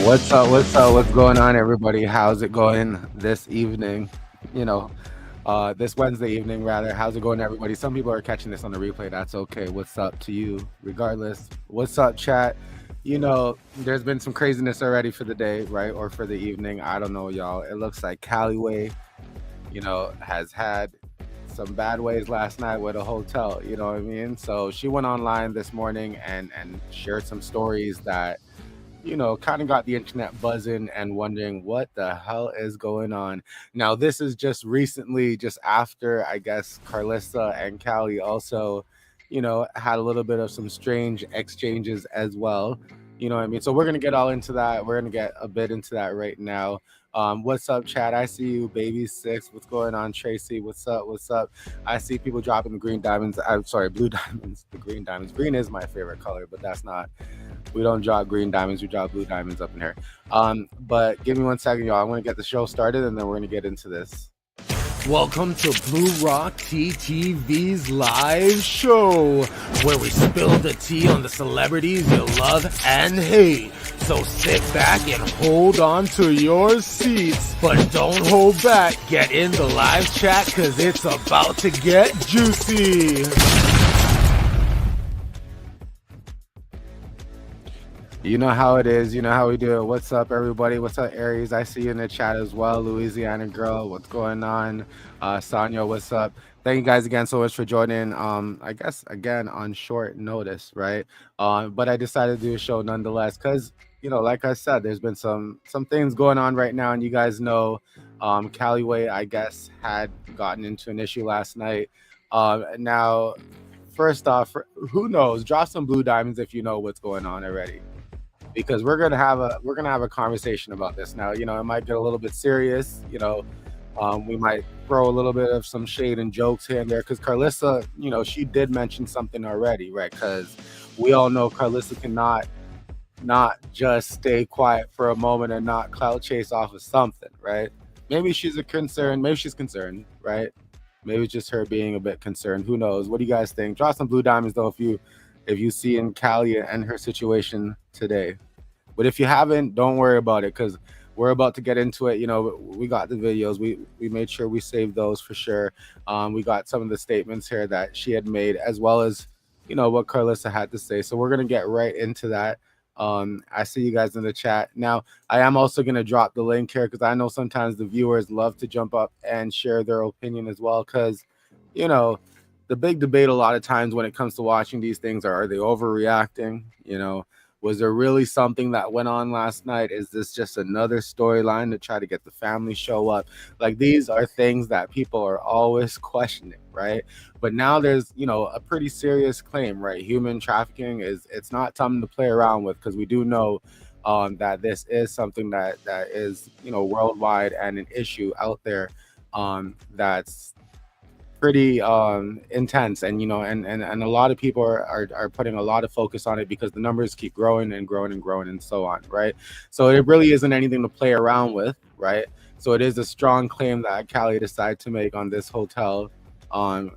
What's up? What's up? What's going on, everybody? How's it going this evening? You know, this Wednesday evening, rather. How's it going, everybody? Some people are catching this on the replay. That's okay. What's up to you, regardless? What's up, chat? There's been some craziness already for the day, right? Or for the evening. I don't know, y'all. It looks like Kaliwae, has had some bad ways last night with a hotel. You know what I mean? So she went online this morning and shared some stories that kind of got the internet buzzing and wondering what the hell is going on. Now, this is just recently, just after, I guess, Carissa and Callie also, had a little bit of some strange exchanges as well. You know what I mean? So we're going to get all into that. We're going to get a bit into that right now. What's up, Chad? I see you, Baby Six. What's going on, Tracy? What's up? What's up? I see people dropping the green diamonds. I'm sorry, blue diamonds. The green diamonds. Green is my favorite color, but that's not. We don't drop green diamonds. We drop blue diamonds up in here. But give me 1 second, y'all. I want to get the show started, and then we're going to get into this. Welcome to Bluerock TTV's live show, where we spill the tea on the celebrities you love and hate. So sit back and hold on to your seats, but don't hold back. Get in the live chat, because it's about to get juicy. You know how it is. You know how we do it. What's up, everybody? What's up, Aries? I see you in the chat as well. Louisiana girl, what's going on? Sonia, what's up? Thank you guys again so much for joining. I guess, again, on short notice, right? But I decided to do a show nonetheless because, like I said, there's been some things going on right now. And you guys know Kaliwae, I guess, had gotten into an issue last night. Now, first off, who knows? Drop some blue diamonds if you know what's going on already, because we're gonna have a conversation about this. Now, it might get a little bit serious. We might throw a little bit of some shade and jokes here and there, because Carissa, she did mention something already, right? Because we all know Carissa cannot not just stay quiet for a moment and not clout chase off of something, right? Maybe she's concerned, right? Maybe it's just her being a bit concerned. Who knows? What do you guys think? Drop some blue diamonds though if you see in Callie and her situation today. But if you haven't, don't worry about it, because we're about to get into it. We got the videos. We made sure we saved those for sure. We got some of the statements here that she had made, as well as, what Carissa had to say. So we're going to get right into that. I see you guys in the chat. Now, I am also going to drop the link here, because I know sometimes the viewers love to jump up and share their opinion as well, because, the big debate a lot of times when it comes to watching these things are they overreacting? Was there really something that went on last night? Is this just another storyline to try to get the family show up? Like, these are things that people are always questioning, right? But now there's, a pretty serious claim, right? Human trafficking it's not something to play around with, because we do know that this is something that is, worldwide, and an issue out there that's pretty intense, and and a lot of people are putting a lot of focus on it, because the numbers keep growing and growing and growing and so on, right? So it really isn't anything to play around with, right? So it is a strong claim that Callie decided to make on this hotel, I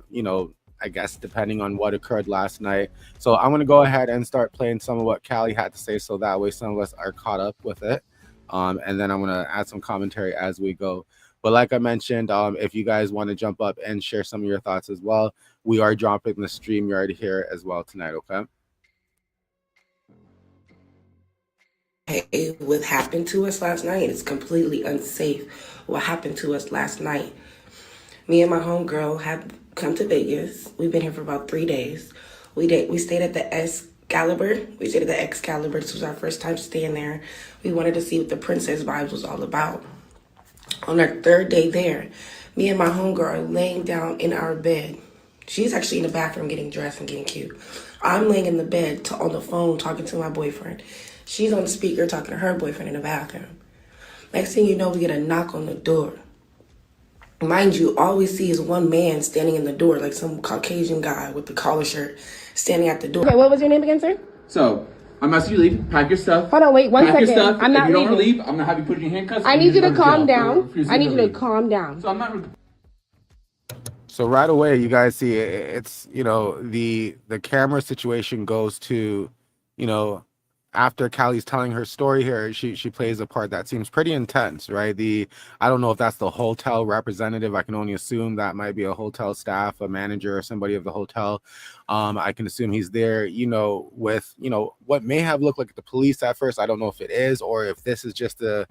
guess depending on what occurred last night. So I'm going to go ahead and start playing some of what Callie had to say, so that way some of us are caught up with it, and then I'm going to add some commentary as we go. But like I mentioned, if you guys want to jump up and share some of your thoughts as well, we are dropping the StreamYard here as well tonight, okay? Hey, what happened to us last night is completely unsafe. What happened to us last night? Me and my homegirl had come to Vegas. We've been here for about 3 days. We stayed at the Excalibur. We stayed at the Excalibur. This was our first time staying there. We wanted to see what the princess vibes was all about. On our 3rd day there, me and my homegirl are laying down in our bed. She's actually in the bathroom getting dressed and getting cute. I'm laying in the bed on the phone talking to my boyfriend. She's on the speaker talking to her boyfriend in the bathroom. Next thing you know, we get a knock on the door. Mind you, all we see is one man standing in the door, like some Caucasian guy with the collar shirt standing at the door. Okay, what was your name again, sir? So, I'm asking you to leave. Pack your stuff. Hold on, wait 1 second. Pack your stuff. I'm not if you don't want to leaving. leave, I'm going to have you put in your handcuffs. I need you to calm So down. I'm not... So right away, you guys see it's, the camera situation goes to, after Callie's telling her story here, she plays a part that seems pretty intense, right? I don't know if that's the hotel representative. I can only assume that might be a hotel staff, a manager, or somebody of the hotel. I can assume he's there, with what may have looked like the police at first. I don't know if it is or if this is just the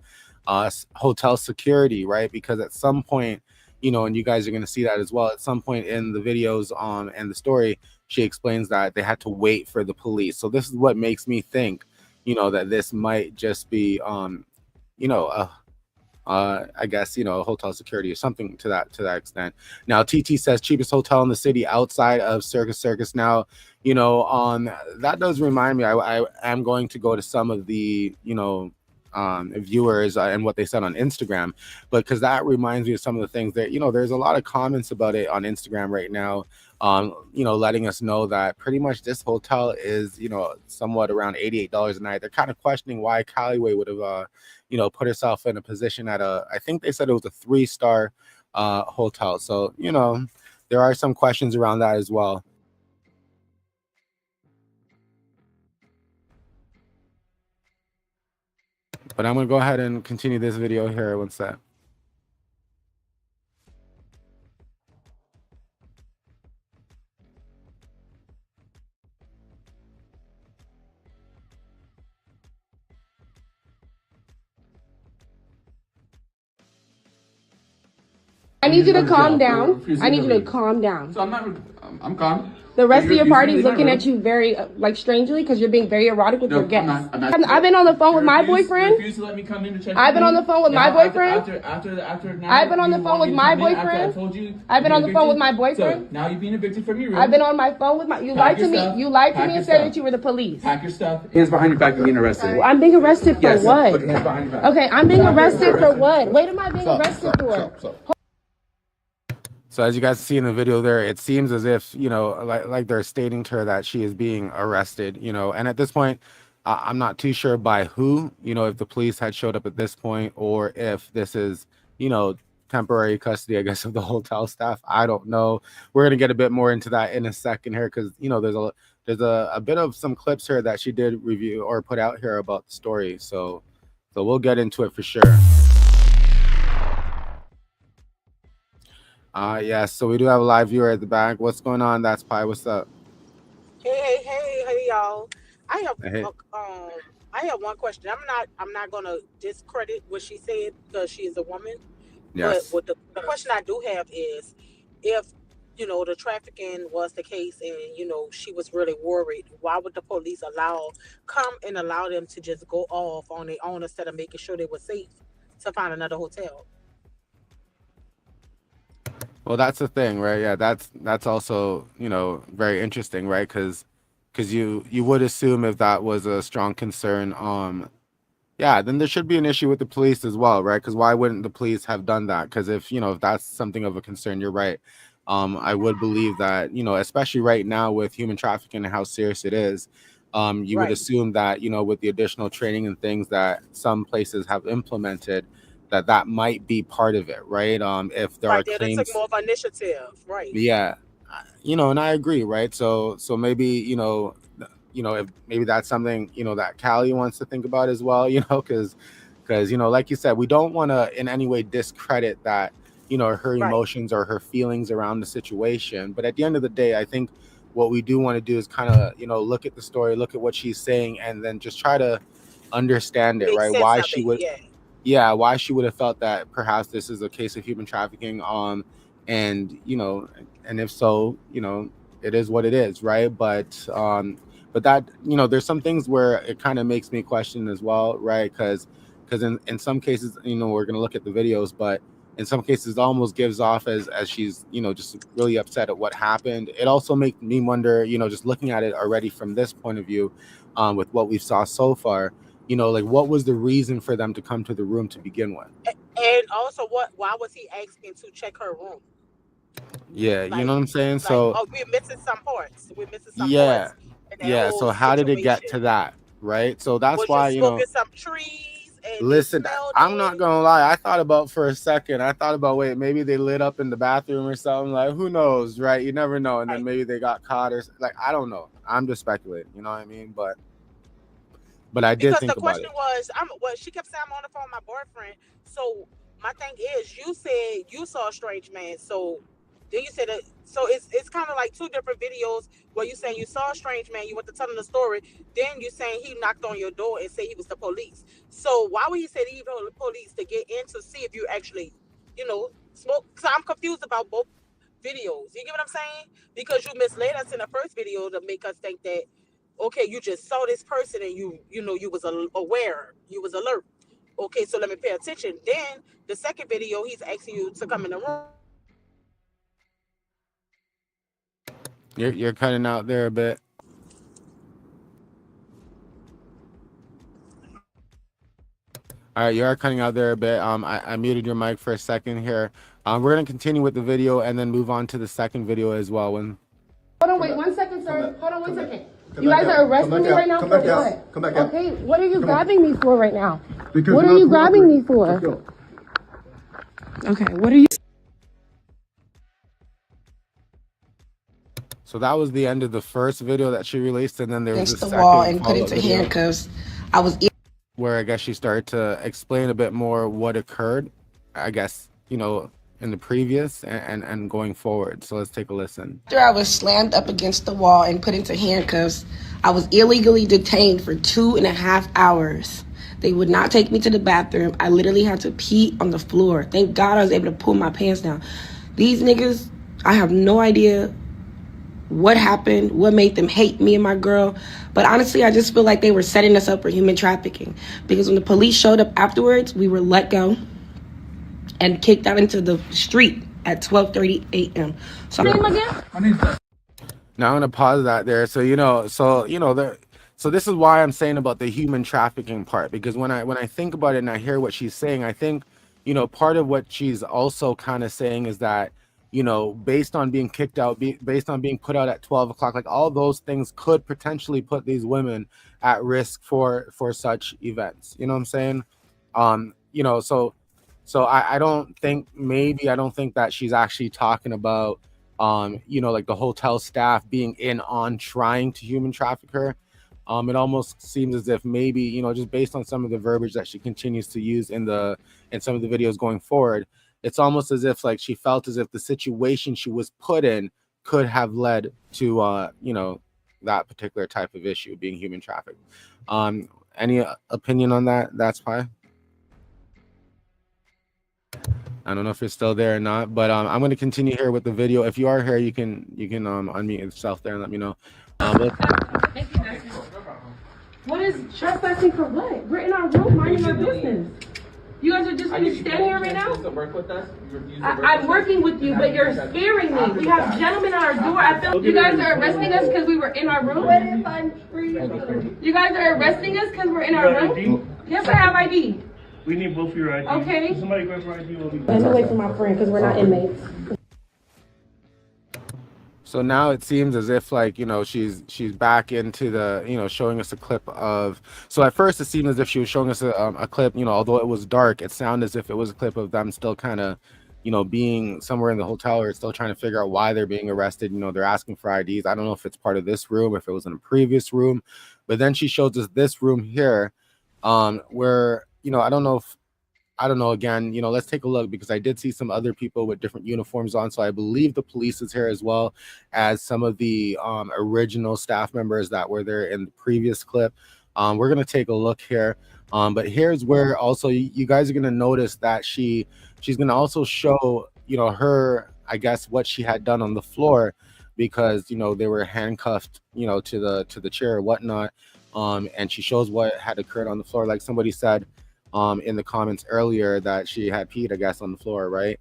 hotel security, right? Because at some point, and you guys are going to see that as well. At some point in the videos and the story, she explains that they had to wait for the police. So this is what makes me think, that this might just be, I guess, hotel security or something to that extent. Now, TT says cheapest hotel in the city outside of Circus. Now, that does remind me. I am going to go to some of the, viewers and what they said on Instagram, but because that reminds me of some of the things that, there's a lot of comments about it on Instagram right now, letting us know that pretty much this hotel is, somewhat around $88 a night. They're kind of questioning why Kaliwae would have, put herself in a position at I think they said it was a 3-star hotel. So, there are some questions around that as well. But I'm going to go ahead and continue this video here. One sec. I need you to calm down. I need you to calm down. So I'm calm. The rest of your party's looking at you very strangely because you're being very erotic with your guests. I've been on the phone with my boyfriend. Refuse to let me come in to check. I've been on the phone with my boyfriend. After I've been on the phone with my boyfriend. I told you. I've been on the phone with my boyfriend. So now you're being evicted from your room. I've been on my phone with my. You lied to me. You lied to me and said that you were the police. Pack your stuff. Hands behind your back. You're being arrested. I'm being arrested for what? Put your hands behind your back. Okay, I'm being arrested for what? What am I being arrested for? So as you guys see in the video there, it seems as if, like they're stating to her that she is being arrested, and at this point, I'm not too sure by who, if the police had showed up at this point or if this is, temporary custody, I guess, of the hotel staff. I don't know. We're going to get a bit more into that in a second here because, there's a bit of some clips here that she did review or put out here about the story. So we'll get into it for sure. Yes, so we do have a live viewer at the back. What's going on? That's Pi. What's up? Hey, y'all. I have Hey. I have one question. I'm not gonna discredit what she said because she is a woman. Yes. But what the question I do have is if the trafficking was the case and she was really worried, why would the police allow them to just go off on their own instead of making sure they were safe to find another hotel? Well, that's the thing, right? Yeah, that's also, very interesting, right? Because you would assume if that was a strong concern, yeah, then there should be an issue with the police as well, right? Because why wouldn't the police have done that? Because if that's something of a concern, you're right. I would believe that, especially right now with human trafficking and how serious it is, you would assume that, with the additional training and things that some places have implemented, that might be part of it, right? If there are claims, they took more of an initiative, right? Yeah, and I agree, right? So maybe if maybe that's something that Callie wants to think about as well, because like you said, we don't want to in any way discredit that her emotions or her feelings around the situation. But at the end of the day, I think what we do want to do is kind of look at the story, look at what she's saying, and then just try to understand it, right? Why she would. Yeah, why she would have felt that perhaps this is a case of human trafficking, and and if so, it is what it is, right? But that there's some things where it kind of makes me question as well, right? Because in some cases, we're gonna look at the videos, but in some cases, it almost gives off as she's just really upset at what happened. It also makes me wonder, just looking at it already from this point of view, with what we saw so far. Like what was the reason for them to come to the room to begin with? And also, why was he asking to check her room? Yeah, you know what I'm saying? So we're missing some parts. yeah, yeah. So how did it get to that, right? So that's why smoking some trees. And listen, I'm not gonna lie. I thought about for a second. I thought about wait, maybe they lit up in the bathroom or something. Like who knows, right? You never know. And then maybe they got caught or like I don't know. I'm just speculating. You know what I mean? But But I did Because think the about question it. was, she kept saying I'm on the phone with my boyfriend. So my thing is, you said you saw a strange man. So then you said that. So it's kind of like two different videos where you saying you saw a strange man. You went to telling the story. Then you saying he knocked on your door and said he was the police. So why would he say he was the police to get in to see if you actually, smoke? So I'm confused about both videos. You get what I'm saying? Because you misled us in the first video to make us think that, okay, you just saw this person and you was aware, you was alert. Okay, so let me pay attention. Then the second video, he's asking you to come in the room. You're cutting out there a bit. All right, you are cutting out there a bit. I muted your mic for a second here. We're gonna continue with the video and then move on to the second video as well. Hold on, wait 1 second, sir. Hold on 1 second. You guys are arresting me right now for what? Come back out. Okay, what are you grabbing me for right now? Because What are you grabbing me for? Okay, what are you? So that was the end of the first video that she released, and then there was Against a the second wall and put follow-up into video handcuffs. I was where I guess she started to explain a bit more what occurred, I guess, in the previous and going forward. So let's take a listen. after I was slammed up against the wall and put into handcuffs. I was illegally detained for 2.5 hours. They would not take me to the bathroom. I literally had to pee on the floor. Thank God I was able to pull my pants down. These niggas, I have no idea what happened, what made them hate me and my girl. But honestly, I just feel like they were setting us up for human trafficking. Because when the police showed up afterwards, we were let go and kicked out into the street at 12:30 a.m. So Now I'm gonna pause that there. So so this is why I'm saying about the human trafficking part, because when I think about it and I hear what she's saying, I think part of what she's also kind of saying is that based on being kicked out, based on being put out at 12 o'clock, like all those things could potentially put these women at risk for such events. You know what I'm saying? So I don't think that she's actually talking about like the hotel staff being in on trying to human traffic her. It almost seems as if maybe, just based on some of the verbiage that she continues to use in some of the videos going forward, it's almost as if like she felt as if the situation she was put in could have led to that particular type of issue, being human trafficked. Any opinion on that? That's fine. I don't know if you're still there or not, but I'm going to continue here with the video. If you are here, you can unmute yourself there and let me know. What is trespassing for what? We're in our room minding our business. You guys are just going to stand here right now? I'm working with you, but you're scaring me. We have gentlemen at our door. I feel you guys are arresting us because we were in our room. What if I'm free? You guys are arresting us because we're in our room? Yes, I have ID. We need both of your ID. Okay. Somebody grab your ID. Let me wait for my friend because we're not inmates. So now it seems as if like she's back into the showing us a clip of. So at first it seemed as if she was showing us a clip. Although it was dark, it sounded as if it was a clip of them still kind of being somewhere in the hotel, or still trying to figure out why they're being arrested. They're asking for IDs. I don't know if it's part of this room, if it was in a previous room, but then she shows us this room here, where I don't know, again, let's take a look, because I did see some other people with different uniforms on. So I believe the police is here, as well as some of the original staff members that were there in the previous clip. We're going to take a look here. But here's where also you guys are going to notice that she's going to also show, her, I guess, what she had done on the floor, because, they were handcuffed, to the chair or whatnot. And she shows what had occurred on the floor. Like somebody said, in the comments earlier, that she had peed, I guess, on the floor, right?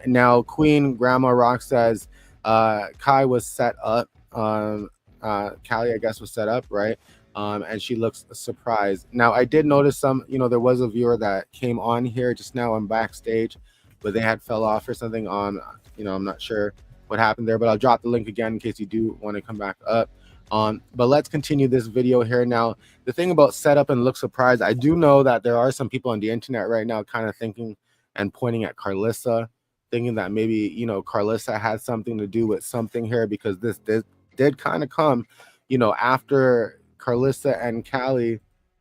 Now Queen Grandma Rock says Kai was set up, Callie, I guess, was set up, right? And she looks surprised. Now I did notice some, there was a viewer that came on here just now on backstage, but they had fell off or something. I'm not sure what happened there, but I'll drop the link again in case you do want to come back up. But let's continue this video here. Now, the thing about setup and look surprised, I do know that there are some people on the internet right now kind of thinking and pointing at Carissa, thinking that maybe, Carissa had something to do with something here, because this did kind of come, after Carissa and Callie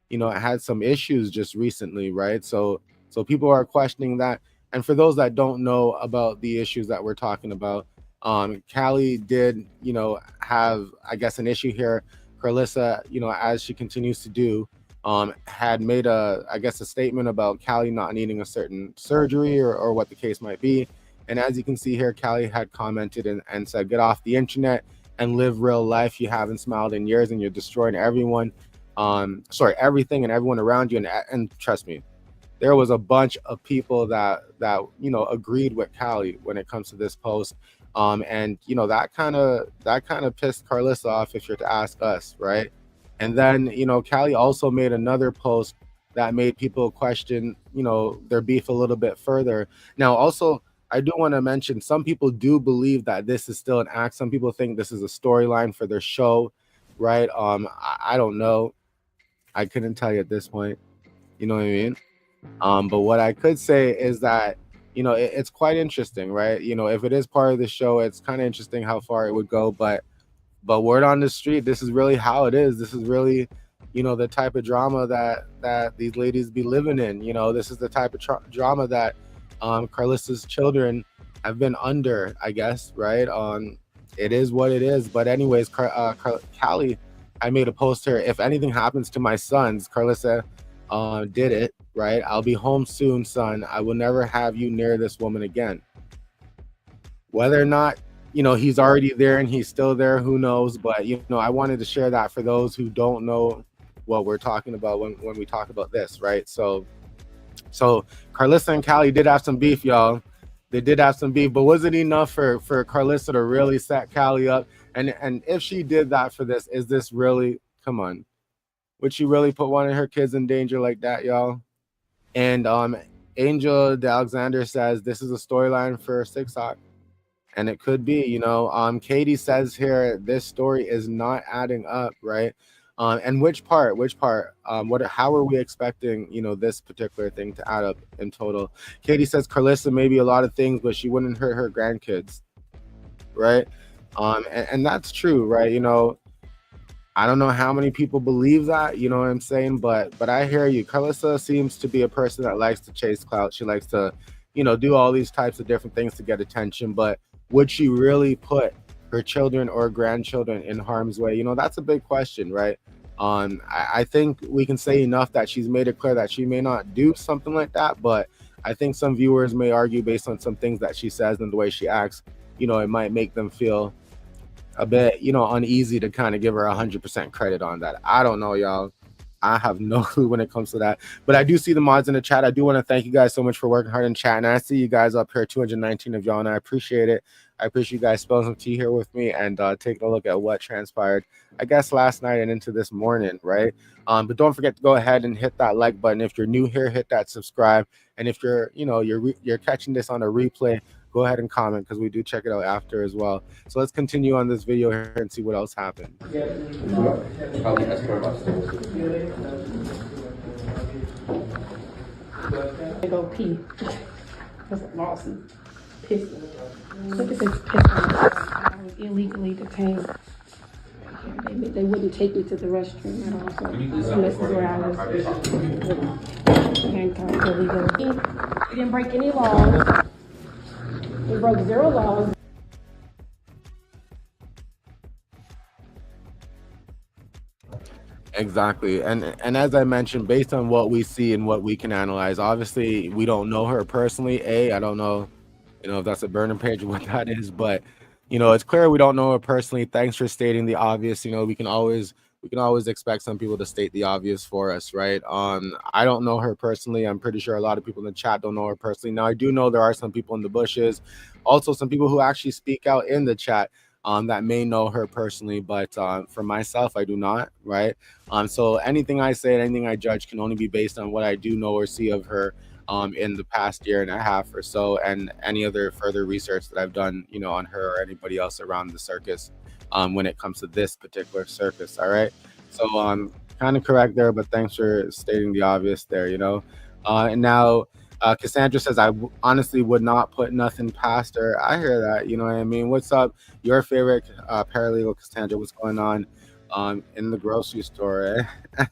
it had some issues just recently, right? So people are questioning that. And for those that don't know about the issues that we're talking about, Callie did, have, I guess, an issue here. Carissa, as she continues to do, had made I guess, a statement about Callie not needing a certain surgery or what the case might be. And as you can see here, Callie had commented and said, get off the internet and live real life. You haven't smiled in years and you're destroying everyone. Everything and everyone around you. And trust me, there was a bunch of people that agreed with Callie when it comes to this post. And that kind of pissed Carissa off, if you're to ask us, right? And then Callie also made another post that made people question their beef a little bit further. Now, also, I do want to mention, some people do believe that this is still an act. Some people think this is a storyline for their show, right? I don't know. I couldn't tell you at this point. You know what I mean? But what I could say is that, it's quite interesting, right? If it is part of the show, it's kind of interesting how far it would go. But word on the street, this is really how it is. This is really, the type of drama that these ladies be living in. This is the type of drama that Carissa's children have been under, I guess, right? It is what it is. But anyways, Callie, I made a post here. If anything happens to my sons, Carissa did it, right? I'll be home soon, son. I will never have you near this woman again. Whether or not, he's already there and he's still there, who knows? But, I wanted to share that for those who don't know what we're talking about when we talk about this, right? So Carissa and Callie did have some beef, y'all. They did have some beef, but was it enough for Carissa to really set Callie up? And if she did that for this, is this really, come on, would she really put one of her kids in danger like that, y'all? And Angel de Alexander says this is a storyline for TikTok, and it could be. Katie says here this story is not adding up, right? And which part? How are we expecting this particular thing to add up in total? Katie says Carissa maybe a lot of things, but she wouldn't hurt her grandkids, right? And that's true, right? I don't know how many people believe that, you know what I'm saying? But I hear you. Carissa seems to be a person that likes to chase clout. She likes to, do all these types of different things to get attention. But would she really put her children or grandchildren in harm's way? That's a big question, right? I think we can say enough that she's made it clear that she may not do something like that. But I think some viewers may argue based on some things that she says and the way she acts, it might make them feel a bit, uneasy to kind of give her 100% credit on that. I don't know, y'all. I have no clue when it comes to that. But I do see the mods in the chat. I do want to thank you guys so much for working hard in chat. And I see you guys up here, 219 of y'all, and I appreciate it. I appreciate you guys spilling some tea here with me and taking a look at what transpired, I guess, last night and into this morning, right? But don't forget to go ahead and hit that like button. If you're new here, hit that subscribe. And if you're, you're catching this on a replay, go ahead and comment because we do check it out after as well. So let's continue on this video here and see what else happened. I go pee. That's awesome. Piss. Look at this piss. I was illegally detained. They wouldn't take me to the restroom at all. So this is where I was handcuffed illegally. We didn't break any laws. We broke 0 laws. Exactly. And as I mentioned, based on what we see and what we can analyze, obviously we don't know her personally. I don't know, if that's a burning page or what that is, but it's clear we don't know her personally. Thanks for stating the obvious. We can always expect some people to state the obvious for us, right? I don't know her personally. I'm pretty sure a lot of people in the chat don't know her personally. Now I do know there are some people in the bushes, also some people who actually speak out in the chat that may know her personally, but for myself, I do not, right? So anything I say, anything I judge can only be based on what I do know or see of her in the past year and a half or so, and any other further research that I've done, on her or anybody else around the circus when it comes to this particular circus, all right? So kind of correct there, but thanks for stating the obvious there, and now Cassandra says, I honestly would not put nothing past her. I hear that, you know what I mean? What's up? Your favorite paralegal, Cassandra, what's going on in the grocery store, eh?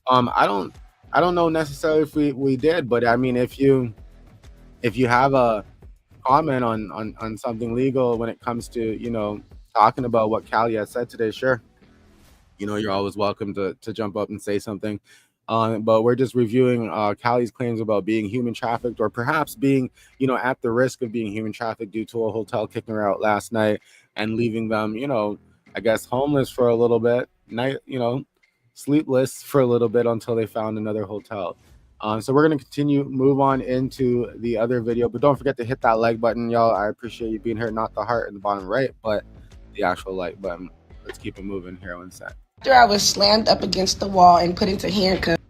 I don't know necessarily if we did, but I mean, if you have a comment on something legal when it comes to, talking about what Callie has said today, sure. You're always welcome to jump up and say something. But we're just reviewing Callie's claims about being human trafficked, or perhaps being, at the risk of being human trafficked due to a hotel kicking her out last night and leaving them, I guess homeless for a little bit, sleepless for a little bit until they found another hotel. So we're gonna move on into the other video, but don't forget to hit that like button, y'all. I appreciate you being here, not the heart in the bottom right, but the actual like button. Let's keep it moving here one sec. After I was slammed up against the wall and put into handcuffs.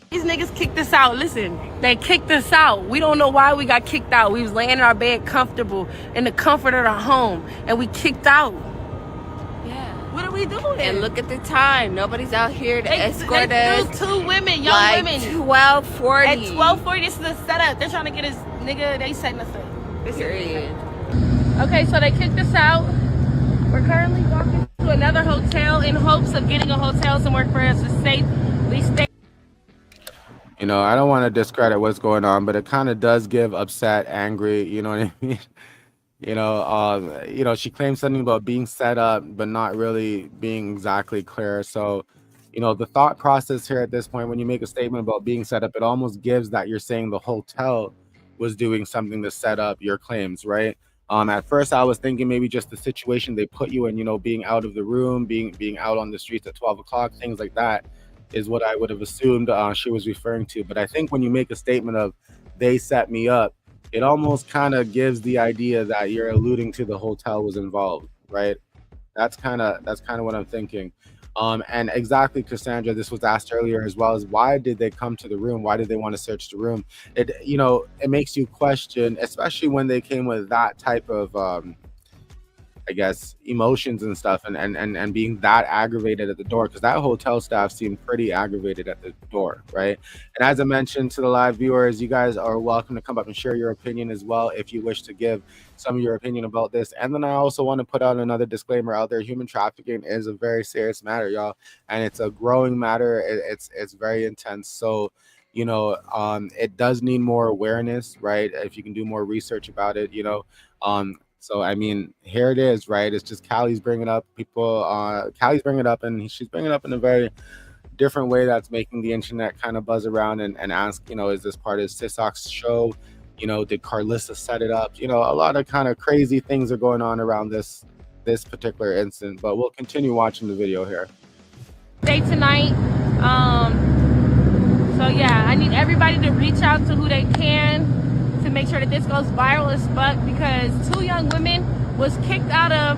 These niggas kicked us out. Listen, they kicked us out. We don't know why we got kicked out. We was laying in our bed comfortable in the comfort of our home, and we kicked out. Yeah. What are we doing? And look at the time. Nobody's out here to escort they us. threw two women, young like women. 12:40. At 12:40, this is a setup. They're trying to get us, nigga, they setting us up. Period. Okay, so they kicked us out. We're currently walking to another hotel in hopes of getting a hotel somewhere for us to safely stay. I don't want to discredit what's going on, but it kind of does give upset, angry, you know what I mean? She claims something about being set up, but not really being exactly clear. So, the thought process here at this point, when you make a statement about being set up, it almost gives that you're saying the hotel was doing something to set up your claims, right? At first I was thinking maybe just the situation they put you in, being out of the room, being out on the streets at 12 o'clock, things like that is what I would have assumed she was referring to. But I think when you make a statement of they set me up, it almost kind of gives the idea that you're alluding to the hotel was involved, right? That's kind of what I'm thinking. And exactly, Cassandra, this was asked earlier as well, as why did they come to the room? Why did they want to search the room? It makes you question, especially when they came with that type of I guess emotions and stuff, and being that aggravated at the door, because that hotel staff seemed pretty aggravated at the door, right? And as I mentioned to the live viewers, you guys are welcome to come up and share your opinion as well if you wish to give some of your opinion about this. And then I also want to put out another disclaimer out there: human trafficking is a very serious matter, y'all, and it's a growing matter. It's very intense. So it does need more awareness, right? If you can do more research about it, so I mean, here it is, right? It's just Callie's bringing up Callie's bringing it up, and she's bringing it up in a very different way that's making the internet kind of buzz around and ask, is this part of ffIc's show? Did Carissa set it up? A lot of kind of crazy things are going on around this particular incident, but we'll continue watching the video here. Day tonight. So yeah, I need everybody to reach out to who they can to make sure that this goes viral as fuck, because two young women was kicked out of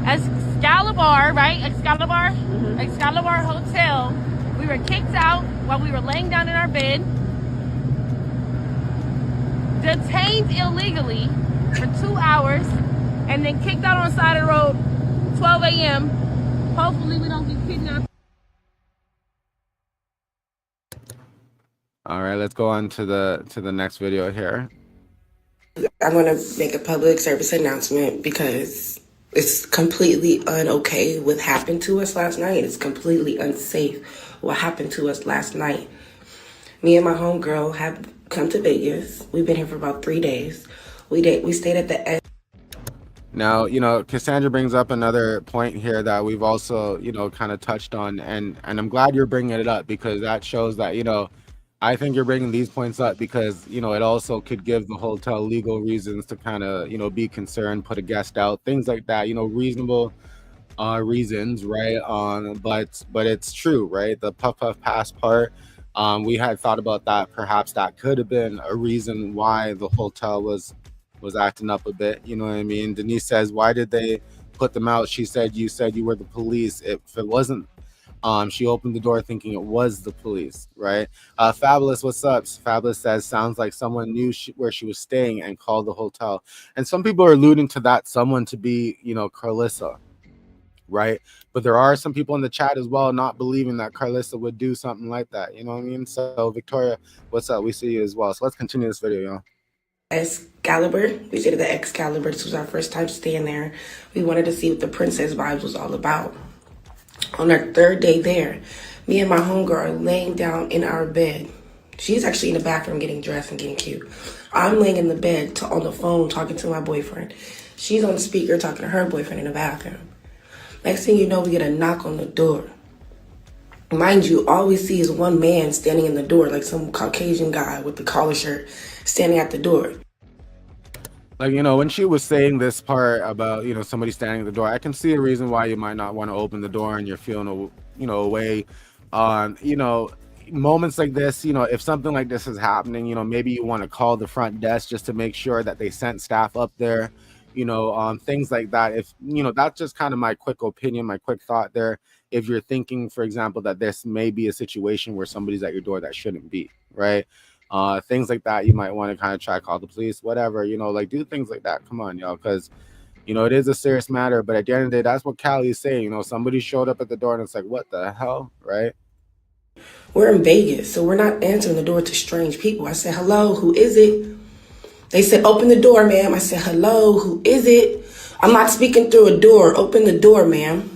Excalibur, right? Excalibur? Mm-hmm. Excalibur Hotel. We were kicked out while we were laying down in our bed, detained illegally for 2 hours, and then kicked out on the side of the road 12 a.m. Hopefully we don't get kidnapped. All right, let's go on to the next video here. I'm going to make a public service announcement because it's completely un-okay what happened to us last night. It's completely unsafe what happened to us last night. Me and my homegirl have come to Vegas. We've been here for about 3 days. We stayed at the Now, Cassandra brings up another point here that we've also, kind of touched on, and I'm glad you're bringing it up, because that shows that, I think you're bringing these points up because, it also could give the hotel legal reasons to kind of, be concerned, put a guest out, things like that, reasonable reasons, right? But it's true, right? The puff pass part, we had thought about that. Perhaps that could have been a reason why the hotel was acting up a bit. You know what I mean? Denise says, why did they put them out? She said, you were the police. If it wasn't, she opened the door thinking it was the police, right? Fabulous, what's up? Fabulous says, sounds like someone knew where she was staying and called the hotel. And some people are alluding to that someone to be, Carissa, right? But there are some people in the chat as well not believing that Carissa would do something like that. You know what I mean? So Victoria, what's up? We see you as well. So let's continue this video, y'all. Excalibur. We stayed at the Excalibur. This was our first time staying there. We wanted to see what the princess vibes was all about. On our third day there, me and my homegirl are laying down in our bed. She's actually in the bathroom getting dressed and getting cute. I'm laying in the bed on the phone talking to my boyfriend. She's on the speaker talking to her boyfriend in the bathroom. Next thing you know, we get a knock on the door. Mind you, all we see is one man standing in the door, like some Caucasian guy with the collar shirt standing at the door. Like, when she was saying this part about, somebody standing at the door, I can see a reason why you might not want to open the door and you're feeling, away. Moments like this, if something like this is happening, maybe you want to call the front desk just to make sure that they sent staff up there, things like that. If, that's just kind of my quick opinion, my quick thought there. If you're thinking, for example, that this may be a situation where somebody's at your door that shouldn't be, right? Things like that, you might want to kind of try call the police, whatever, like do things like that. Come on, y'all, because it is a serious matter. But at the end of the day, that's what Callie is saying. Somebody showed up at the door and it's like, what the hell, right? We're in Vegas, so we're not answering the door to strange people. I said, hello, who is it? They said, open the door, ma'am. I said, hello, who is it? I'm not speaking through a door. Open the door, ma'am.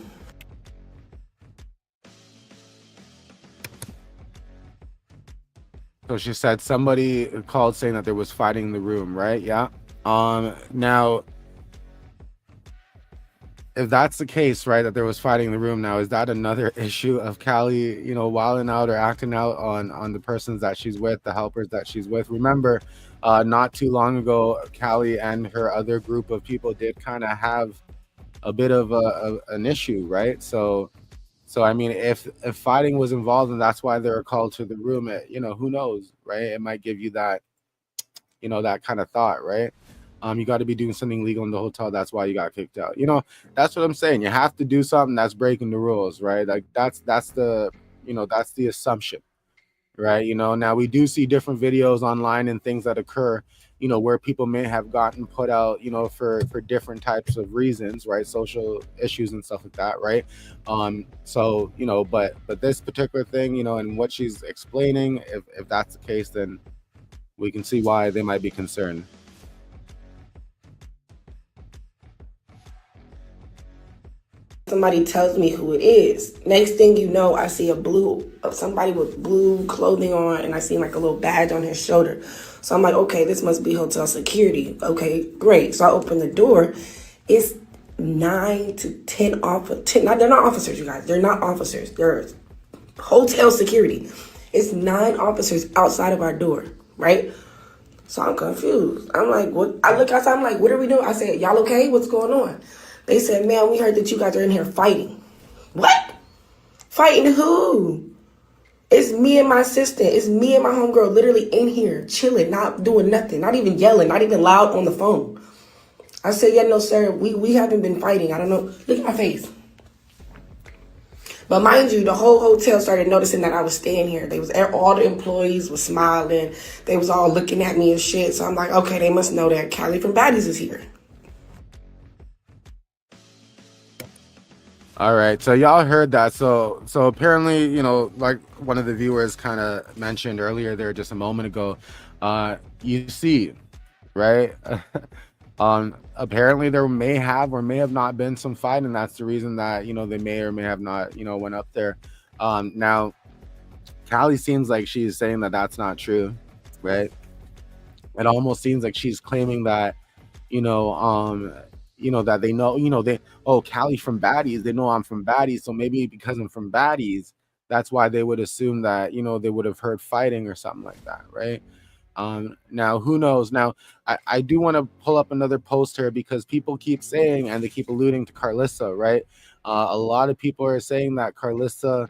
So she said somebody called saying that there was fighting in the room, right? Yeah. Now, if that's the case, right, that there was fighting in the room, now is that another issue of Callie, wilding out or acting out on the persons that she's with, the helpers that she's with? Remember, not too long ago, Callie and her other group of people did kind of have a bit of an issue, right? So I mean, if fighting was involved and that's why they were called to the room, who knows, right? It might give you that, that kind of thought, right? You got to be doing something legal in the hotel. That's why you got kicked out. That's what I'm saying. You have to do something that's breaking the rules, right? Like that's the, that's the assumption, right? Now we do see different videos online and things that occur, where people may have gotten put out, for different types of reasons, right? Social issues and stuff like that, right? So, but this particular thing, and what she's explaining, if that's the case, then we can see why they might be concerned. Somebody tells me who it is. Next thing you know, I see somebody with blue clothing on, and I see like a little badge on his shoulder. So I'm like, okay, this must be hotel security. Okay, great. So I open the door. It's 9 to 10 officers. They're not officers, you guys. They're not officers. They're hotel security. It's 9 officers outside of our door, right? So I'm confused. I'm like, what? I look outside. I'm like, what are we doing? I said, y'all okay? What's going on? They said, man, we heard that you guys are in here fighting. What? Fighting who? It's me and my sister. It's me and my homegirl literally in here chilling, not doing nothing, not even yelling, not even loud on the phone. I said, yeah, no, sir, we haven't been fighting. I don't know. Look at my face. But mind you, the whole hotel started noticing that I was staying here. All the employees was smiling. They was all looking at me and shit. So I'm like, okay, they must know that Callie from Baddies is here. All right, so y'all heard that. So apparently, like one of the viewers kind of mentioned earlier there just a moment ago, you see, right? Apparently there may have or may have not been some fight, and that's the reason that they may or may have not went up there. Now, Callie seems like she's saying that that's not true, right? It almost seems like she's claiming that that they know, Callie from Baddies, they know I'm from Baddies, so maybe because I'm from Baddies, that's why they would assume that they would have heard fighting or something like that, right? Now who knows? Now I do want to pull up another post here because people keep saying and they keep alluding to Carissa, right? A lot of people are saying that Carissa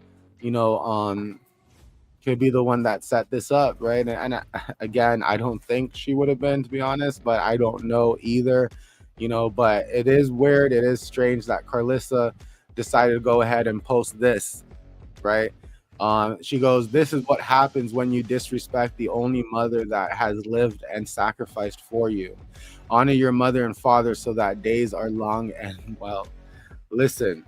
could be the one that set this up, right? And again, I don't think she would have been, to be honest, but I don't know either. But it is weird, it is strange that Carissa decided to go ahead and post this, right? She goes, this is what happens when you disrespect the only mother that has lived and sacrificed for you. Honor your mother and father so that days are long and well. Listen,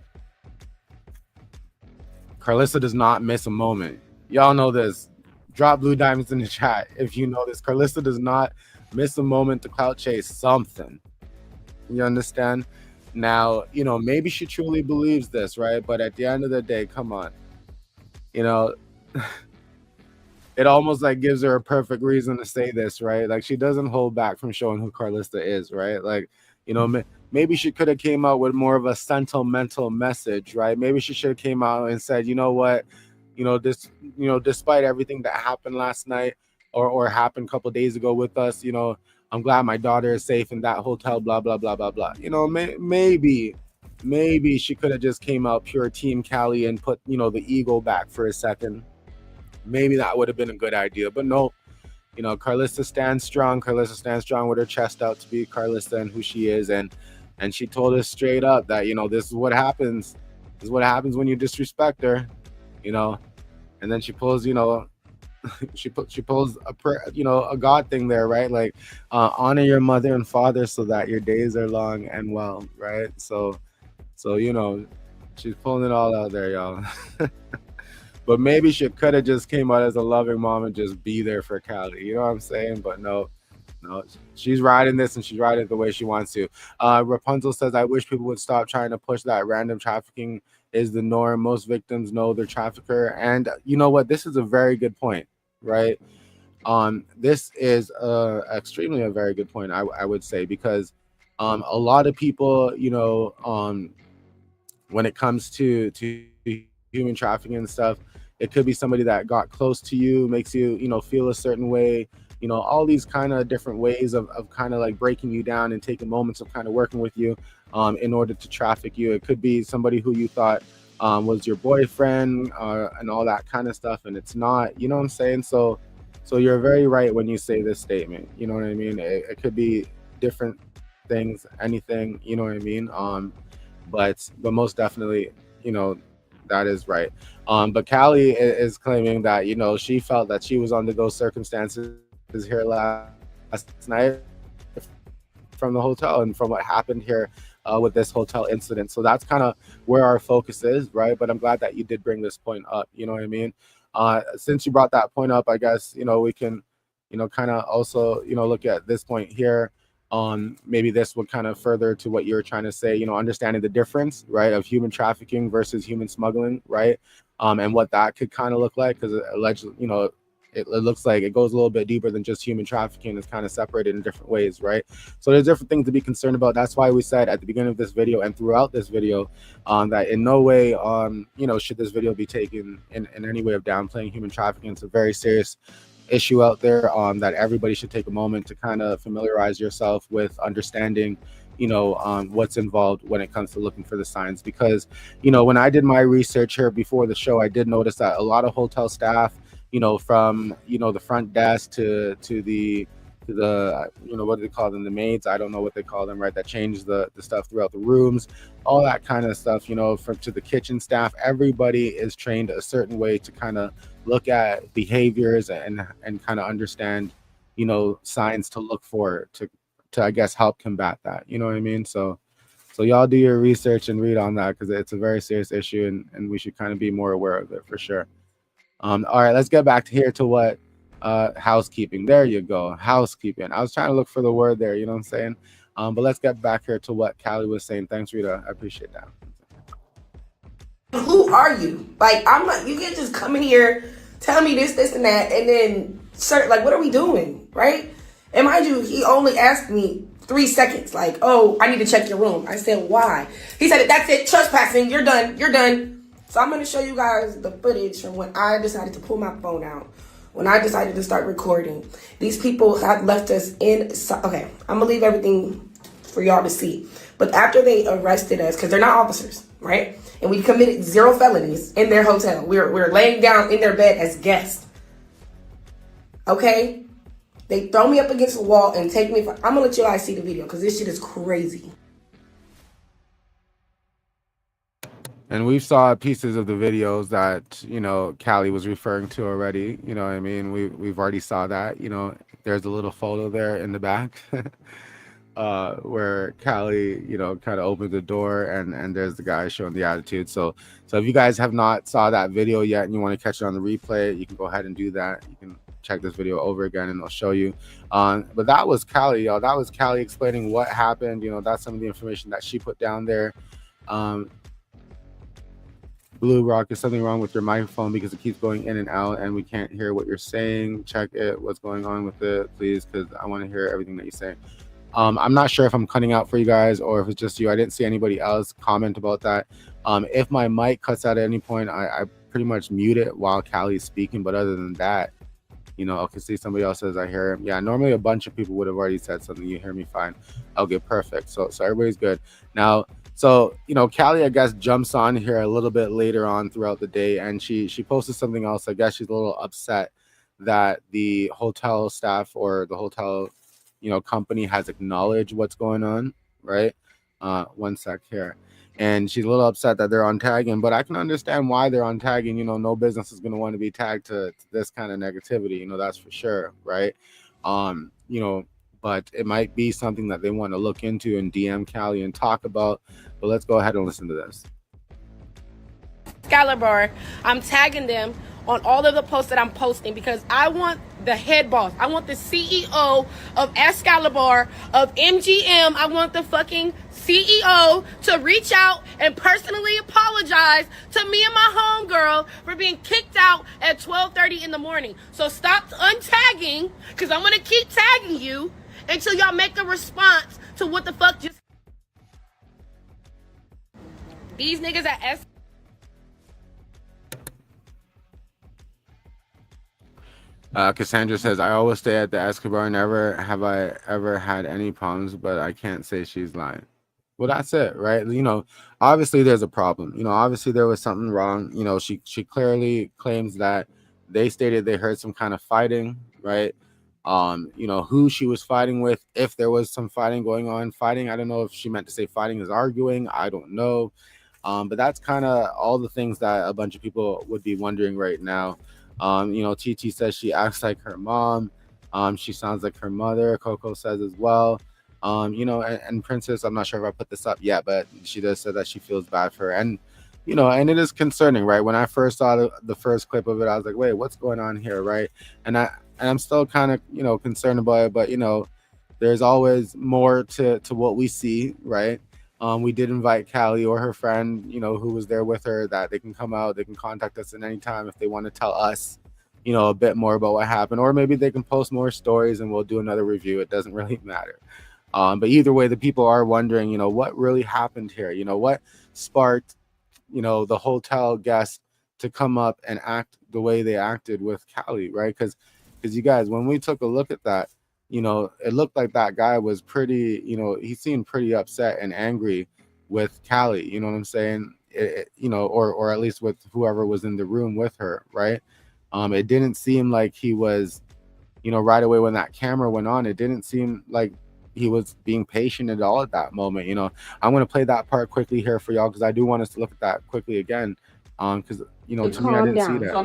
Carissa does not miss a moment. Y'all know this. Drop blue diamonds in the chat if you know this. Carissa does not miss a moment to clout chase something. You understand? Now, maybe she truly believes this, right? But at the end of the day, come on, you know, it almost like gives her a perfect reason to say this, right? Like she doesn't hold back from showing who Carlista is, right? Like, maybe she could have came out with more of a sentimental message, right? Maybe she should have came out and said, you know what, despite everything that happened last night or happened a couple days ago with us, I'm glad my daughter is safe in that hotel, blah blah blah blah blah. Maybe she could have just came out pure team Callie and put the ego back for a second. Maybe that would have been a good idea, but no. Carlista stands strong. Carlista stands strong with her chest out to be Carlista and who she is, and she told us straight up that this is what happens. This is what happens when you disrespect her, And then she pulls, she pulls a God thing there, right? Like honor your mother and father so that your days are long and well, right? So she's pulling it all out there, y'all. But maybe she could have just came out as a loving mom and just be there for Callie. You know what I'm saying? But no, she's riding this and she's riding it the way she wants to. Rapunzel says, I wish people would stop trying to push that random trafficking is the norm. Most victims know their trafficker. And you know what? This is a very good point, right? This is extremely a very good point, I would say, because a lot of people, when it comes to human trafficking and stuff, it could be somebody that got close to you, makes you feel a certain way, all these kind of different ways of kind of like breaking you down and taking moments of kind of working with you in order to traffic you. It could be somebody who you thought was your boyfriend and all that kind of stuff, and it's not, you know what I'm saying? So you're very right when you say this statement, you know what I mean? It could be different things, anything, you know what I mean? But most definitely, that is right. But Callie is claiming that she felt that she was under those circumstances here last night from the hotel and from what happened here with this hotel incident. So that's kind of where our focus is, right? But I'm glad that you did bring this point up. You know what I mean? Since you brought that point up, I guess we can kind of also look at this point here. Maybe this would kind of further to what you're trying to say, understanding the difference, right, of human trafficking versus human smuggling, right, and what that could kind of look like, because allegedly, it looks like it goes a little bit deeper than just human trafficking. It's kind of separated in different ways, right? So there's different things to be concerned about. That's why we said at the beginning of this video and throughout this video that in no way, should this video be taken in any way of downplaying human trafficking. It's a very serious issue out there that everybody should take a moment to kind of familiarize yourself with understanding what's involved when it comes to looking for the signs. Because when I did my research here before the show, I did notice that a lot of hotel staff, from the front desk to the what do they call them, the maids, I don't know what they call them, right, that change the stuff throughout the rooms, all that kind of stuff, from to the kitchen staff, everybody is trained a certain way to kind of look at behaviors and kind of understand signs to look for to I guess help combat that, you know what I mean? So y'all do your research and read on that, because it's a very serious issue and we should kind of be more aware of it for sure. All right, let's get back to here to what housekeeping. There you go, housekeeping. I was trying to look for the word there, you know what I'm saying? But let's get back here to what Callie was saying. Thanks, Rita. I appreciate that. Who are you? Like, I'm not, you can't just come in here, tell me this, and that, and then, sir, like, what are we doing, right? And mind you, he only asked me 3 seconds, like, oh, I need to check your room. I said, why? He said, that's it, trespassing, you're done. So I'm going to show you guys the footage from when I decided to pull my phone out, when I decided to start recording. These people have left us in, okay, I'm going to leave everything for y'all to see. But after they arrested us, because they're not officers, right? And we committed 0 felonies in their hotel. We're laying down in their bed as guests. Okay? They throw me up against the wall and take me. I'm going to let you guys see the video because this shit is crazy. And we saw pieces of the videos that, Callie was referring to already. You know what I mean? We've already saw that. There's a little photo there in the back where Callie, kind of opened the door and there's the guy showing the attitude. So if you guys have not saw that video yet and you want to catch it on the replay, you can go ahead and do that. You can check this video over again and it'll show you. But that was Callie, y'all. That was Callie explaining what happened. You know, that's some of the information that she put down there. Bluerock, is something wrong with your microphone because it keeps going in and out and we can't hear what you're saying? Check it. What's going on with it, please, because I want to hear everything that you say. I'm not sure if I'm cutting out for you guys or if it's just you. I didn't see anybody else comment about that. If my mic cuts out at any point, I pretty much mute it while Callie's speaking. But other than that, you know, okay, see, somebody else says I hear him. Yeah, normally a bunch of people would have already said something. You hear me fine. Okay, perfect. So everybody's good. Now, so, you know, Callie, I guess, jumps on here a little bit later on throughout the day, and she posted something else. I guess she's a little upset that the hotel staff or the hotel, you know, company has acknowledged what's going on, right? One sec here. And she's a little upset that they're on tagging, but I can understand why they're on tagging. You know, no business is going to want to be tagged to this kind of negativity, you know, that's for sure, right? You know, but it might be something that they want to look into and DM Callie and talk about. But let's go ahead and listen to this. Excalibur, I'm tagging them on all of the posts that I'm posting because I want the head boss. I want the CEO of Excalibur, of MGM. I want the fucking CEO to reach out and personally apologize to me and my homegirl for being kicked out at 12:30 in the morning. So stop untagging, because I'm going to keep tagging you until y'all make a response to what the fuck just... These niggas at S... Cassandra says, I always stay at the Escobar. Never have I ever had any problems, but I can't say she's lying. Well, that's it, right? You know, obviously there's a problem. You know, obviously there was something wrong. You know, she clearly claims that they stated they heard some kind of fighting, right? You know, who she was fighting with, if there was some fighting going on. Fighting, I don't know if she meant to say fighting is arguing. I don't know. But that's kind of all the things that a bunch of people would be wondering right now. You know, TT says she acts like her mom. She sounds like her mother. Coco says as well. You know, and Princess, I'm not sure if I put this up yet, but she does say that she feels bad for her. And, you know, and it is concerning, right? When I first saw the first clip of it, I was like, wait, what's going on here, right? And I'm still kind of, you know, concerned about it, but, you know, there's always more to what we see, right? We did invite Callie or her friend, you know, who was there with her, that they can come out, they can contact us at any time if they want to tell us, you know, a bit more about what happened, or maybe they can post more stories and we'll do another review. It doesn't really matter. But either way, the people are wondering, you know, what really happened here? You know, what sparked, you know, the hotel guest to come up and act the way they acted with Callie, right? Because you guys, when we took a look at that, you know, it looked like that guy was pretty, you know, he seemed pretty upset and angry with Callie, you know what I'm saying? You know, or at least with whoever was in the room with her, right? It didn't seem like he was, you know, right away when that camera went on, it didn't seem like he was being patient at all at that moment. You know, I'm going to play that part quickly here for y'all because I do want us to look at that quickly again. Because, you know, to me, I didn't see that. So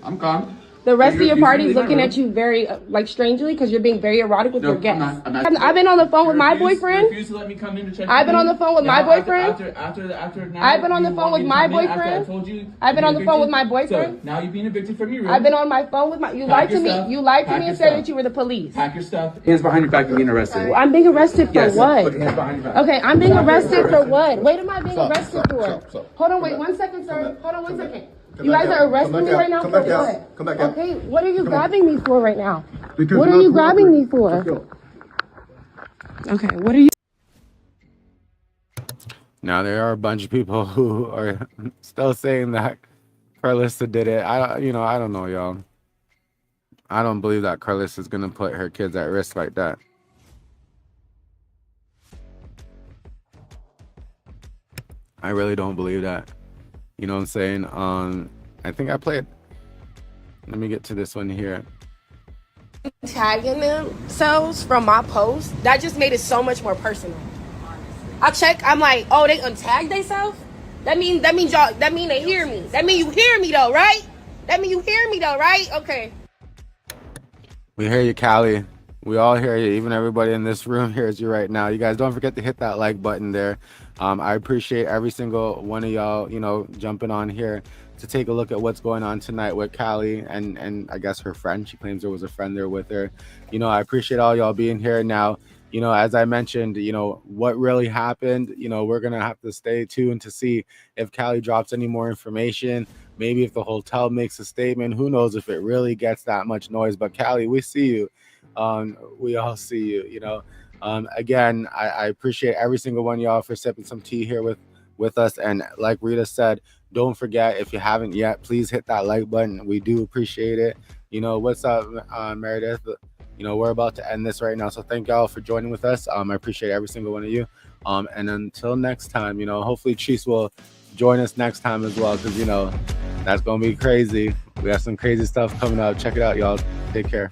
I'm calm. The rest of your party's looking at you very, like, strangely, because you're being very erotic with your guests. I've been on the phone with my boyfriend. Refuse to let me come in to check. I've been on the phone with my boyfriend. After now, I've been on the phone with my boyfriend. I've been on the phone with my boyfriend. So now you're being evicted from your room. I've been on my phone with my... You lied to me. You lied to me and said that you were the police. Pack your stuff. Hands behind your back and being arrested. I'm being arrested for what? Put your hands behind your back. Okay, I'm being arrested for what? What am I being arrested for? Hold on, wait 1 second, sir. Hold on 1 second. You guys are arresting me right now for what? Come back out. Okay, what are you grabbing me for right now? What are you grabbing me for? Okay, what are you... Now, there are a bunch of people who are still saying that Carissa did it. I don't know, y'all. I don't believe that Carissa is going to put her kids at risk like that. I really don't believe that. You know what I'm saying? I think I played. Let me get to this one here. Tagging themselves from my post, that just made it so much more personal. I check, I'm like, oh, they untagged themselves? That mean y'all, that mean they hear me. That mean you hear me though, right? That mean you hear me though, right? Okay. We hear you, Callie. We all hear you. Even everybody in this room hears you right now. You guys don't forget to hit that like button there. I appreciate every single one of y'all, you know, jumping on here to take a look at what's going on tonight with Callie and I guess her friend. She claims there was a friend there with her. You know, I appreciate all y'all being here. Now, you know, as I mentioned, you know, what really happened, you know, we're going to have to stay tuned to see if Callie drops any more information. Maybe if the hotel makes a statement, who knows if it really gets that much noise. But Callie, we see you. We all see you, you know. Again, I appreciate every single one of y'all for sipping some tea here with us. And like Rita said, don't forget, if you haven't yet, please hit that like button. We do appreciate it. You know, what's up, Meredith? You know, we're about to end this right now. So thank y'all for joining with us. I appreciate every single one of you. And until next time, you know, hopefully Cheese will join us next time as well, because, you know, that's going to be crazy. We have some crazy stuff coming up. Check it out, y'all. Take care.